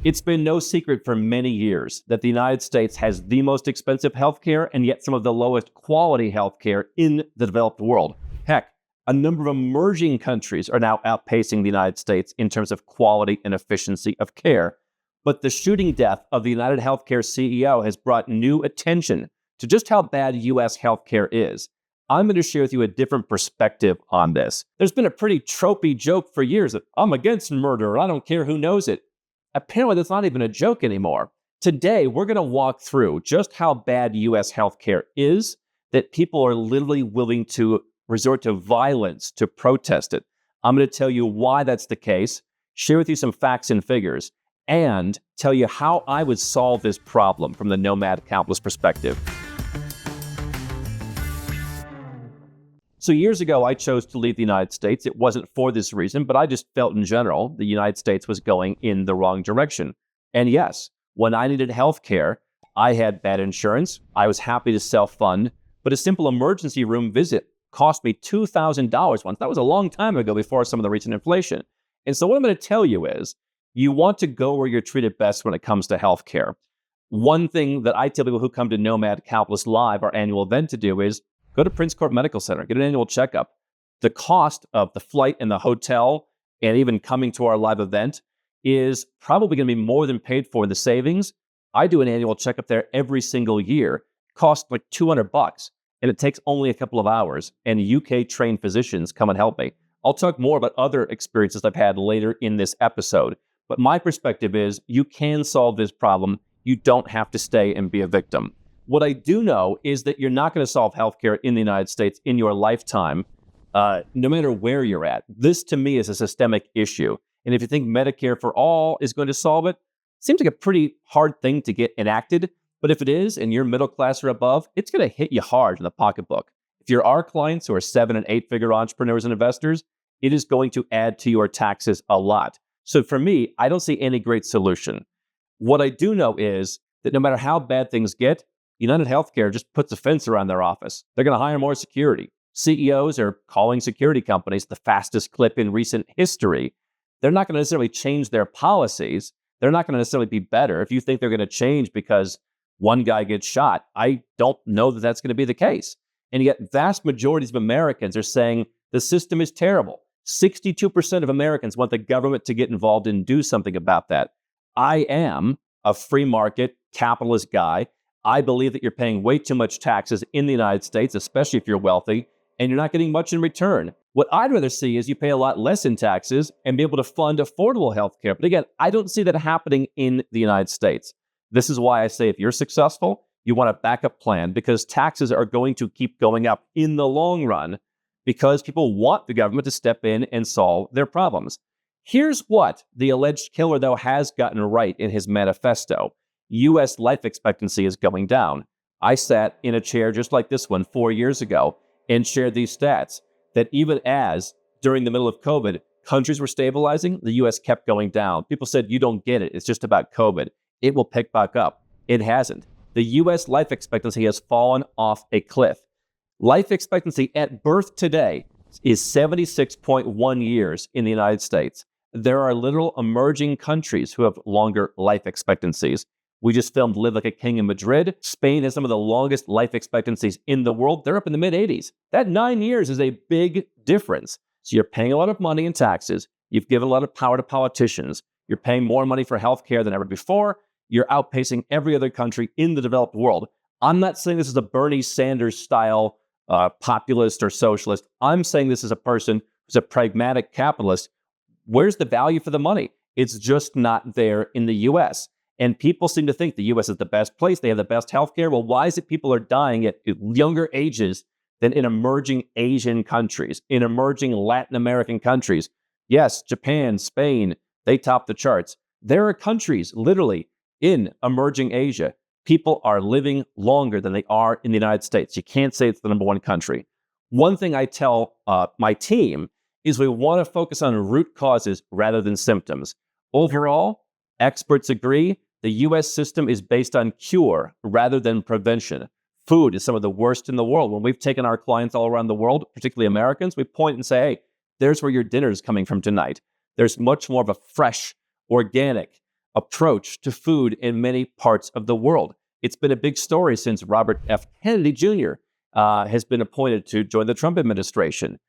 It's been no secret for many years that the United States has the most expensive healthcare and yet some of the lowest quality healthcare in the developed world. Heck, a number of emerging countries are now outpacing the United States in terms of quality and efficiency of care. But the shooting death of the UnitedHealthcare CEO has brought new attention to just how bad U.S. healthcare is. I'm going to share with you a different perspective on this. There's been a pretty tropey joke for years that I'm against murder, I don't care who knows it. Apparently, that's not even a joke anymore. Today, we're going to walk through just how bad U.S. healthcare is, that people are literally willing to resort to violence to protest it. I'm going to tell you why that's the case, share with you some facts and figures, and tell you how I would solve this problem from the Nomad Capitalist perspective. So years ago, I chose to leave the United States. It wasn't for this reason, but I just felt in general the United States was going in the wrong direction. And yes, when I needed health care, I had bad insurance. I was happy to self-fund, but a simple emergency room visit cost me $2,000 once. That was a long time ago before some of the recent inflation. And so what I'm going to tell you is, you want to go where you're treated best when it comes to health care. One thing that I tell people who come to Nomad Capitalist Live, our annual event, to do is go to Prince Court Medical Center, get an annual checkup. The cost of the flight and the hotel and even coming to our live event is probably going to be more than paid for in the savings. I do an annual checkup there every single year. It costs like $200, and it takes only a couple of hours, and UK-trained physicians come and help me. I'll talk more about other experiences I've had later in this episode, but my perspective is you can solve this problem. You don't have to stay and be a victim. What I do know is that you're not going to solve healthcare in the United States in your lifetime, no matter where you're at. This, to me, is a systemic issue. And if you think Medicare for all is going to solve it, seems like a pretty hard thing to get enacted. But if it is, and you're middle class or above, it's going to hit you hard in the pocketbook. If you're our clients who are 7- and 8-figure entrepreneurs and investors, it is going to add to your taxes a lot. So for me, I don't see any great solution. What I do know is that no matter how bad things get, UnitedHealthcare just puts a fence around their office. They're going to hire more security. CEOs are calling security companies the fastest clip in recent history. They're not going to necessarily change their policies. They're not going to necessarily be better. If you think they're going to change because one guy gets shot, I don't know that that's going to be the case. And yet vast majorities of Americans are saying the system is terrible. 62% of Americans want the government to get involved and do something about that. I am a free market capitalist guy. I believe that you're paying way too much taxes in the United States, especially if you're wealthy, and you're not getting much in return. What I'd rather see is you pay a lot less in taxes and be able to fund affordable healthcare. But again, I don't see that happening in the United States. This is why I say if you're successful, you want a backup plan, because taxes are going to keep going up in the long run because people want the government to step in and solve their problems. Here's what the alleged killer, though, has gotten right in his manifesto. U.S. life expectancy is going down. I sat in a chair just like this one 4 years ago and shared these stats that even as, during the middle of COVID, countries were stabilizing, the U.S. kept going down. People said, you don't get it. It's just about COVID. It will pick back up. It hasn't. The U.S. life expectancy has fallen off a cliff. Life expectancy at birth today is 76.1 years in the United States. There are literal emerging countries who have longer life expectancies. We just filmed Live Like a King in Madrid. Spain has some of the longest life expectancies in the world. They're up in the mid-80s. That 9 years is a big difference. So you're paying a lot of money in taxes. You've given a lot of power to politicians. You're paying more money for healthcare than ever before. You're outpacing every other country in the developed world. I'm not saying this is a Bernie Sanders style populist or socialist. I'm saying this is a person who's a pragmatic capitalist. Where's the value for the money? It's just not there in the U.S. And people seem to think the U.S. is the best place. They have the best healthcare. Well, why is it people are dying at younger ages than in emerging Asian countries, in emerging Latin American countries? Yes, Japan, Spain, they top the charts. There are countries, literally, in emerging Asia. People are living longer than they are in the United States. You can't say it's the number one country. One thing I tell my team is we want to focus on root causes rather than symptoms. Overall, experts agree the U.S. system is based on cure rather than prevention. Food is some of the worst in the world. When we've taken our clients all around the world, particularly Americans, we point and say, hey, there's where your dinner is coming from tonight. There's much more of a fresh, organic, approach to food in many parts of the world. It's been a big story since Robert F. Kennedy Jr. Has been appointed to join the Trump administration.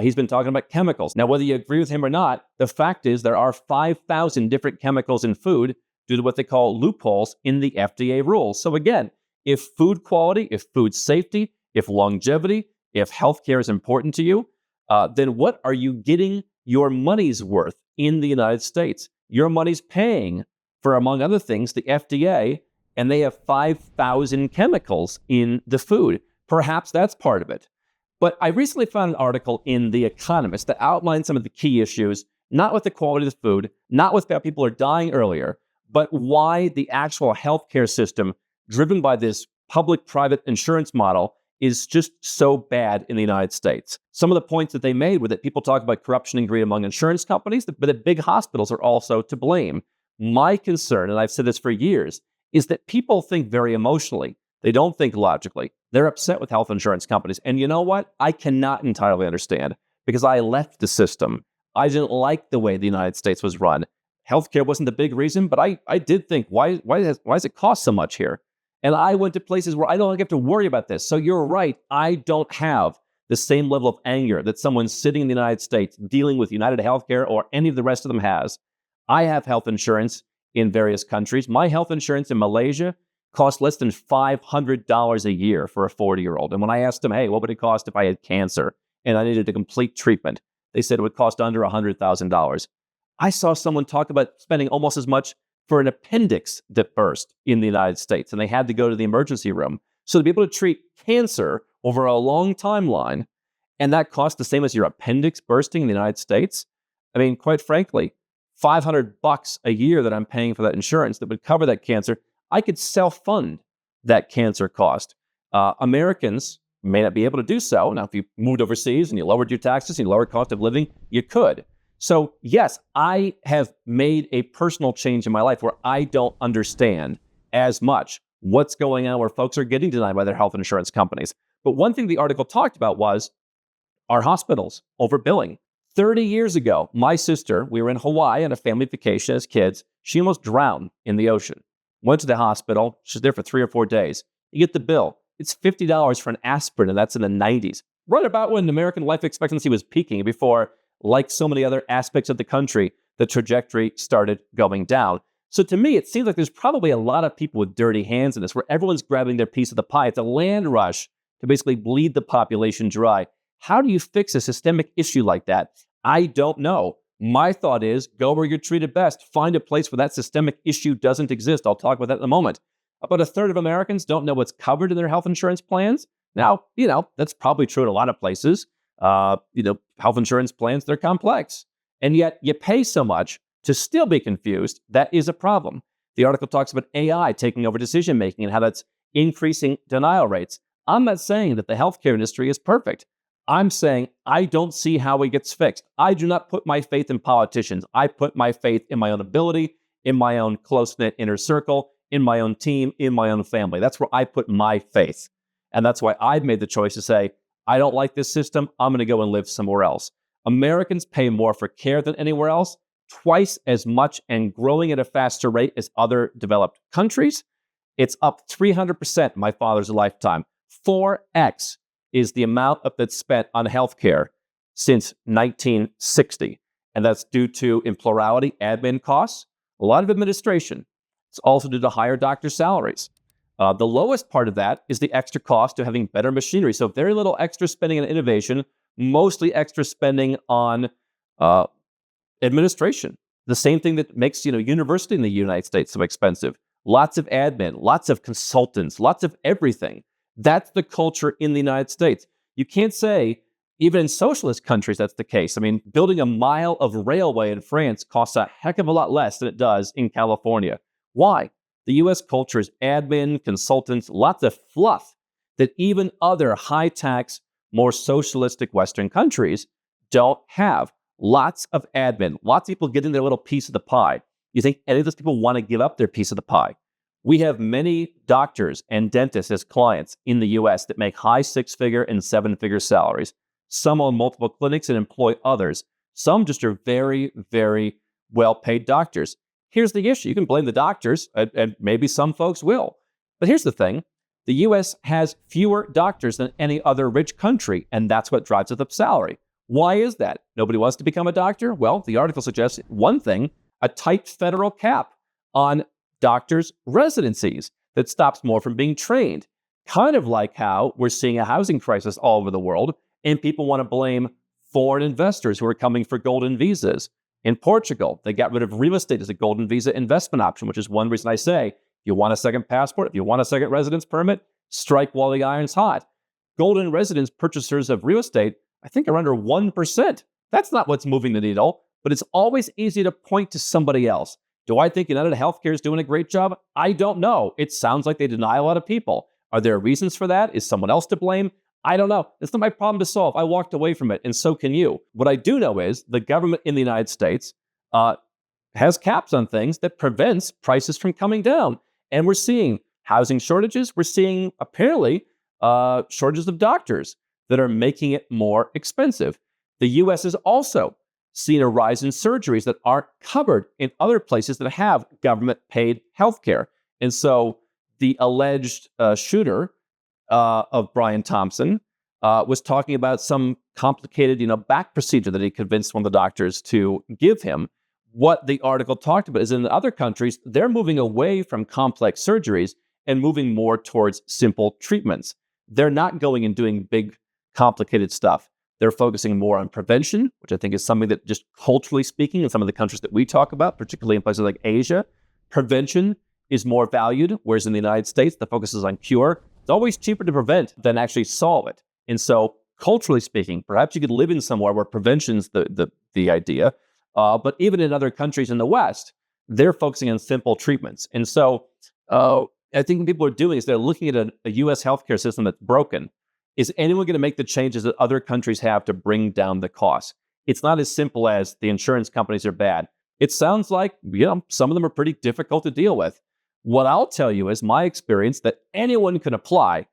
He's been talking about chemicals. Now, whether you agree with him or not, the fact is there are 5,000 different chemicals in food due to what they call loopholes in the FDA rules. So again, if food quality, if food safety, if longevity, if healthcare is important to you, then what are you getting your money's worth in the United States? Your money's paying for, among other things, the FDA, and they have 5,000 chemicals in the food. Perhaps that's part of it. But I recently found an article in The Economist that outlined some of the key issues, not with the quality of the food, not with how people are dying earlier, but why the actual healthcare system, driven by this public-private insurance model, is just so bad in the United States. Some of the points that they made were that people talk about corruption and greed among insurance companies, but that big hospitals are also to blame. My concern, and I've said this for years, is that people think very emotionally. They don't think logically. They're upset with health insurance companies. And you know what? I cannot entirely understand because I left the system. I didn't like the way the United States was run. Healthcare wasn't the big reason, but I did think, why does it cost so much here? And I went to places where I don't have to worry about this. So you're right. I don't have the same level of anger that someone sitting in the United States dealing with UnitedHealthcare or any of the rest of them has. I have health insurance in various countries. My health insurance in Malaysia costs less than $500 a year for a 40-year-old. And when I asked them, hey, what would it cost if I had cancer and I needed a complete treatment? They said it would cost under $100,000. I saw someone talk about spending almost as much for an appendix that burst in the United States, and they had to go to the emergency room. So to be able to treat cancer over a long timeline, and that costs the same as your appendix bursting in the United States, I mean, quite frankly, $500 a year that I'm paying for that insurance that would cover that cancer, I could self-fund that cancer cost. Americans may not be able to do so. Now, if you moved overseas and you lowered your taxes and you lowered cost of living, you could. So yes, I have made a personal change in my life where I don't understand as much what's going on where folks are getting denied by their health insurance companies. But one thing the article talked about was our hospitals overbilling. 30 years ago, my sister, we were in Hawaii on a family vacation as kids. She almost drowned in the ocean. Went to the hospital. She's there for 3 or 4 days. You get the bill. It's $50 for an aspirin, and that's in the 90s. Right about when American life expectancy was peaking before, like so many other aspects of the country, the trajectory started going down. So to me, it seems like there's probably a lot of people with dirty hands in this, where everyone's grabbing their piece of the pie. It's a land rush to basically bleed the population dry. How do you fix a systemic issue like that? I don't know. My thought is go where you're treated best. Find a place where that systemic issue doesn't exist. I'll talk about that in a moment. About a third of Americans don't know what's covered in their health insurance plans. Now, that's probably true in a lot of places. Health insurance plans, they're complex. And yet you pay so much to still be confused. That is a problem. The article talks about AI taking over decision-making and how that's increasing denial rates. I'm not saying that the healthcare industry is perfect. I'm saying I don't see how it gets fixed. I do not put my faith in politicians. I put my faith in my own ability, in my own close-knit inner circle, in my own team, in my own family. That's where I put my faith. And that's why I've made the choice to say, I don't like this system. I'm going to go and live somewhere else. Americans pay more for care than anywhere else, twice as much and growing at a faster rate as other developed countries. It's up 300% in my father's lifetime. 4x is the amount that's spent on healthcare since 1960. And that's due to, in plurality, admin costs, a lot of administration. It's also due to higher doctor salaries. The lowest part of that is the extra cost of having better machinery. So very little extra spending on innovation, mostly extra spending on administration. The same thing that makes university in the United States so expensive. Lots of admin, lots of consultants, lots of everything. That's the culture in the United States. You can't say, even in socialist countries, that's the case. I mean, building a mile of railway in France costs a heck of a lot less than it does in California. Why? The U.S. culture is admin, consultants, lots of fluff that even other high-tax, more socialistic Western countries don't have. Lots of admin. Lots of people getting their little piece of the pie. You think any of those people want to give up their piece of the pie? We have many doctors and dentists as clients in the U.S. that make high 6-figure and 7-figure salaries. Some own multiple clinics and employ others. Some just are very, very well-paid doctors. here's the issue. You can blame the doctors, and maybe some folks will. But here's the thing. The U.S. has fewer doctors than any other rich country, and that's what drives up the salary. Why is that? Nobody wants to become a doctor? Well, the article suggests one thing, a tight federal cap on doctors' residencies that stops more from being trained. Kind of like how we're seeing a housing crisis all over the world, and people want to blame foreign investors who are coming for golden visas. In Portugal, they got rid of real estate as a golden visa investment option, which is one reason I say, if you want a second passport, if you want a second residence permit, strike while the iron's hot. Golden residence purchasers of real estate, I think, are under 1%. That's not what's moving the needle, but it's always easy to point to somebody else. Do I think UnitedHealthcare is doing a great job? I don't know. It sounds like they deny a lot of people. Are there reasons for that? Is someone else to blame? I don't know. It's not my problem to solve. I walked away from it, and so can you. What I do know is the government in the United States has caps on things that prevents prices from coming down. And we're seeing housing shortages. We're seeing, apparently, shortages of doctors that are making it more expensive. The U.S. has also seen a rise in surgeries that aren't covered in other places that have government-paid healthcare. And so the alleged shooter of Brian Thompson was talking about some complicated, back procedure that he convinced one of the doctors to give him. What the article talked about is in other countries, they're moving away from complex surgeries and moving more towards simple treatments. They're not going and doing big, complicated stuff. They're focusing more on prevention, which I think is something that just culturally speaking, in some of the countries that we talk about, particularly in places like Asia, prevention is more valued, whereas in the United States, the focus is on cure. It's always cheaper to prevent than actually solve it. And so culturally speaking, perhaps you could live in somewhere where prevention's the idea. But even in other countries in the West, they're focusing on simple treatments. And so I think what people are doing is they're looking at a U.S. healthcare system that's broken. Is anyone going to make the changes that other countries have to bring down the cost? It's not as simple as the insurance companies are bad. It sounds like, some of them are pretty difficult to deal with. What I'll tell you is my experience that anyone can apply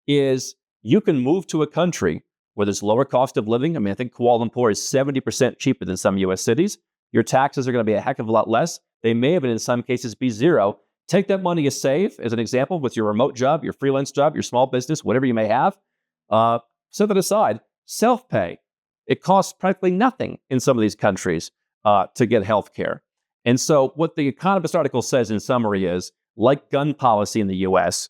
is you can move to a country where there's lower cost of living. I mean, I think Kuala Lumpur is 70% cheaper than some U.S. cities. Your taxes are going to be a heck of a lot less. They may even, in some cases, be zero. Take that money you save, as an example, with your remote job, your freelance job, your small business, whatever you may have. Set that aside. Self-pay. It costs practically nothing in some of these countries to get health care. And so what the Economist article says in summary is, like gun policy in the U.S.,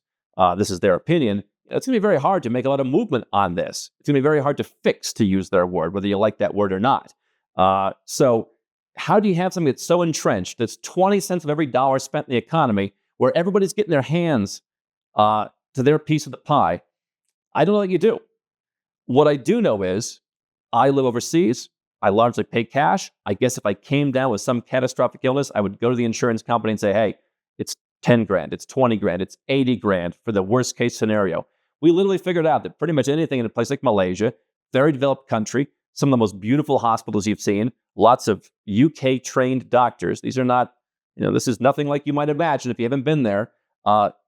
this is their opinion, it's going to be very hard to make a lot of movement on this. It's going to be very hard to fix, to use their word, whether you like that word or not. So how do you have something that's so entrenched, that's 20 cents of every dollar spent in the economy, where everybody's getting their hands to their piece of the pie? I don't know what you do. What I do know is I live overseas. I largely pay cash. I guess if I came down with some catastrophic illness, I would go to the insurance company and say, hey, it's 10 grand, it's 20 grand, it's 80 grand for the worst case scenario. We literally figured out that pretty much anything in a place like Malaysia, very developed country, some of the most beautiful hospitals you've seen, lots of UK trained doctors. These are not, this is nothing like you might imagine if you haven't been there.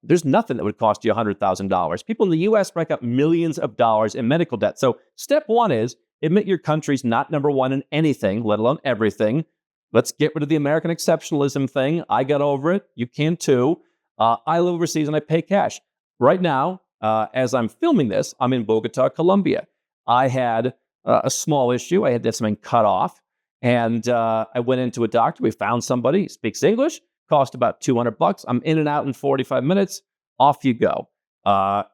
There's nothing that would cost you $100,000. People in the U.S. rack up millions of dollars in medical debt. So step one is admit your country's not number one in anything, let alone everything. Let's get rid of the American exceptionalism thing. I got over it. You can too. I live overseas and I pay cash. Right now, as I'm filming this, I'm in Bogota, Colombia. I had a small issue. I had to have something cut off. And I went into a doctor. We found somebody who speaks English. Cost about $200. I'm in and out in 45 minutes. Off you go.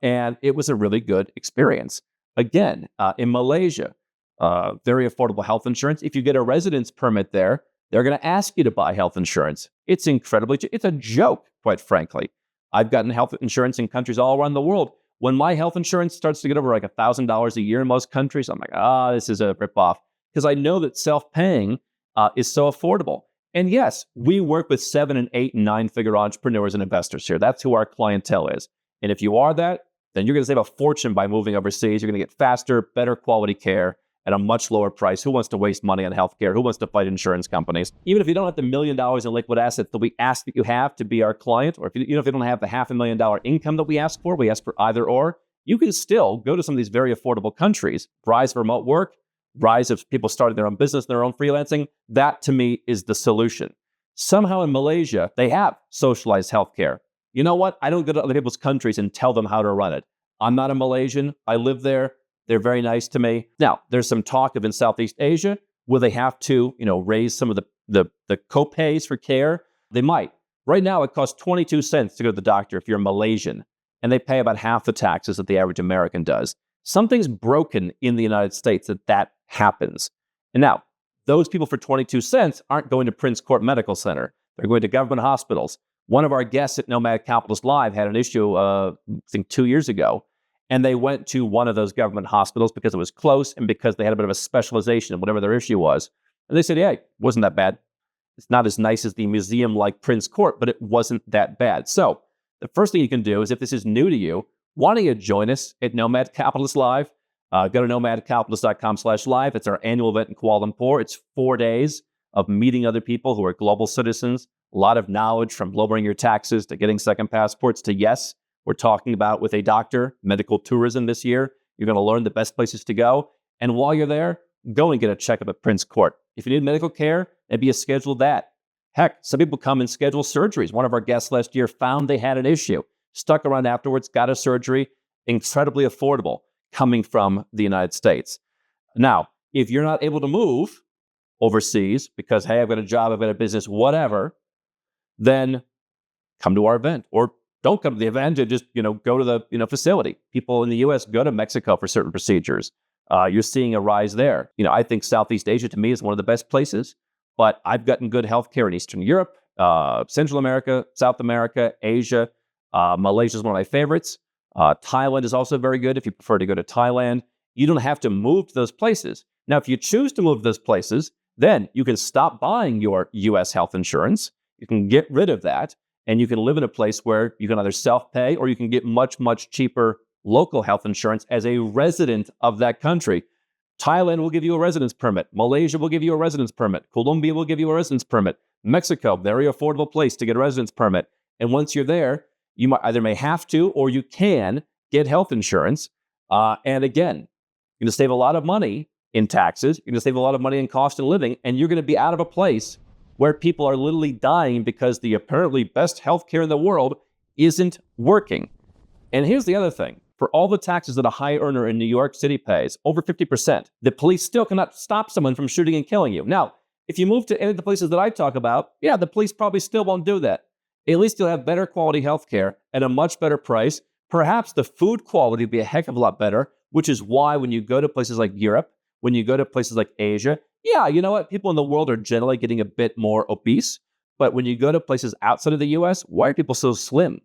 And it was a really good experience. Again, in Malaysia, very affordable health insurance. If you get a residence permit there, they're going to ask you to buy health insurance. It's incredibly cheap. It's a joke, quite frankly. I've gotten health insurance in countries all around the world. When my health insurance starts to get over like $1,000 a year in most countries, I'm like, this is a ripoff. Because I know that self-paying is so affordable. And yes, we work with 7 and 8 and 9-figure entrepreneurs and investors here. That's who our clientele is. And if you are that, then you're going to save a fortune by moving overseas. You're going to get faster, better quality care at a much lower price. Who wants to waste money on healthcare? Who wants to fight insurance companies? Even if you don't have the $1 million in liquid assets that we ask that you have to be our client, or if you don't have the $500,000 income that we ask for either or, you can still go to some of these very affordable countries. Rise of remote work, rise of people starting their own business, their own freelancing. That to me is the solution. Somehow in Malaysia, they have socialized healthcare. You know what? I don't go to other people's countries and tell them how to run it. I'm not a Malaysian. I live there. They're very nice to me. Now, there's some talk of in Southeast Asia, will they have to, raise some of the co-pays for care? They might. Right now, it costs 22 cents to go to the doctor if you're Malaysian, and they pay about half the taxes that the average American does. Something's broken in the United States that happens. And now, those people for 22 cents aren't going to Prince Court Medical Center. They're going to government hospitals. One of our guests at Nomad Capitalist Live had an issue, I think 2 years ago, and they went to one of those government hospitals because it was close and because they had a bit of a specialization in whatever their issue was. And they said, hey, wasn't that bad. It's not as nice as the museum like Prince Court, but it wasn't that bad. So the first thing you can do is, if this is new to you, why don't you join us at Nomad Capitalist Live? Go to nomadcapitalist.com/live. It's our annual event in Kuala Lumpur. It's 4 days of meeting other people who are global citizens. A lot of knowledge, from lowering your taxes to getting second passports to, yes, we're talking about with a doctor, medical tourism this year. You're going to learn the best places to go. And while you're there, go and get a checkup at Prince Court. If you need medical care, maybe you schedule that. Heck, some people come and schedule surgeries. One of our guests last year found they had an issue, stuck around afterwards, got a surgery, incredibly affordable, coming from the United States. Now, if you're not able to move overseas because, hey, I've got a job, I've got a business, whatever, then come to our event, or don't come to the event and just, go to the, facility. People in the U.S. go to Mexico for certain procedures. You're seeing a rise there. I think Southeast Asia to me is one of the best places, but I've gotten good healthcare in Eastern Europe, Central America, South America, Asia. Malaysia is one of my favorites. Thailand is also very good if you prefer to go to Thailand. You don't have to move to those places. Now, if you choose to move to those places, then you can stop buying your U.S. health insurance. You can get rid of that, and you can live in a place where you can either self-pay or you can get much, much cheaper local health insurance as a resident of that country. Thailand will give you a residence permit. Malaysia will give you a residence permit. Colombia will give you a residence permit. Mexico, very affordable place to get a residence permit. And once you're there, you may have to, or you can get health insurance. And again, you're going to save a lot of money in taxes. You're going to save a lot of money in cost of living, and you're going to be out of a place where people are literally dying because the apparently best healthcare in the world isn't working. And here's the other thing. For all the taxes that a high earner in New York City pays, over 50%, the police still cannot stop someone from shooting and killing you. Now, if you move to any of the places that I talk about, yeah, the police probably still won't do that. At least you'll have better quality healthcare at a much better price. Perhaps the food quality will be a heck of a lot better, which is why when you go to places like Europe, when you go to places like Asia, yeah, you know what? People in the world are generally getting a bit more obese. But when you go to places outside of the US, why are people so slim?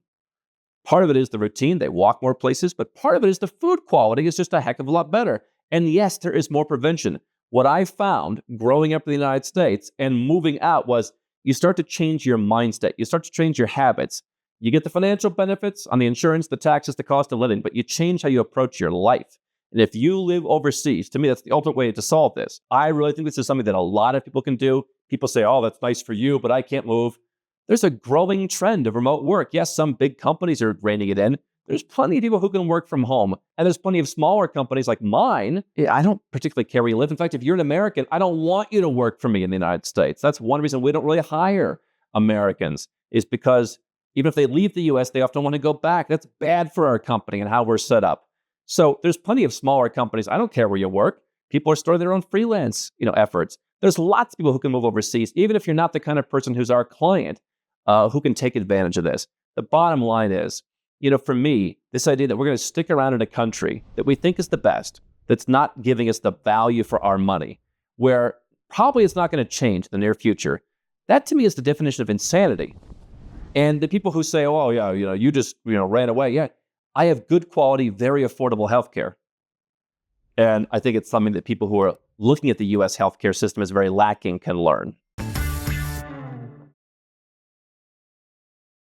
Part of it is the routine. They walk more places, but part of it is the food quality is just a heck of a lot better. And yes, there is more prevention. What I found growing up in the United States and moving out was you start to change your mindset. You start to change your habits. You get the financial benefits on the insurance, the taxes, the cost of living, but you change how you approach your life. And if you live overseas, to me, that's the ultimate way to solve this. I really think this is something that a lot of people can do. People say, oh, that's nice for you, but I can't move. There's a growing trend of remote work. Yes, some big companies are reining it in. There's plenty of people who can work from home. And there's plenty of smaller companies like mine. I don't particularly care where you live. In fact, if you're an American, I don't want you to work for me in the United States. That's one reason we don't really hire Americans, is because even if they leave the US, they often want to go back. That's bad for our company and how we're set up. So there's plenty of smaller companies. I don't care where you work. People are starting their own freelance, efforts. There's lots of people who can move overseas, even if you're not the kind of person who's our client, who can take advantage of this. The bottom line is, for me, this idea that we're going to stick around in a country that we think is the best, that's not giving us the value for our money, where probably it's not going to change in the near future, that to me is the definition of insanity. And the people who say, oh, yeah, you just, ran away. Yeah, I have good quality, very affordable healthcare. And I think it's something that people who are looking at the U.S. healthcare system as very lacking can learn.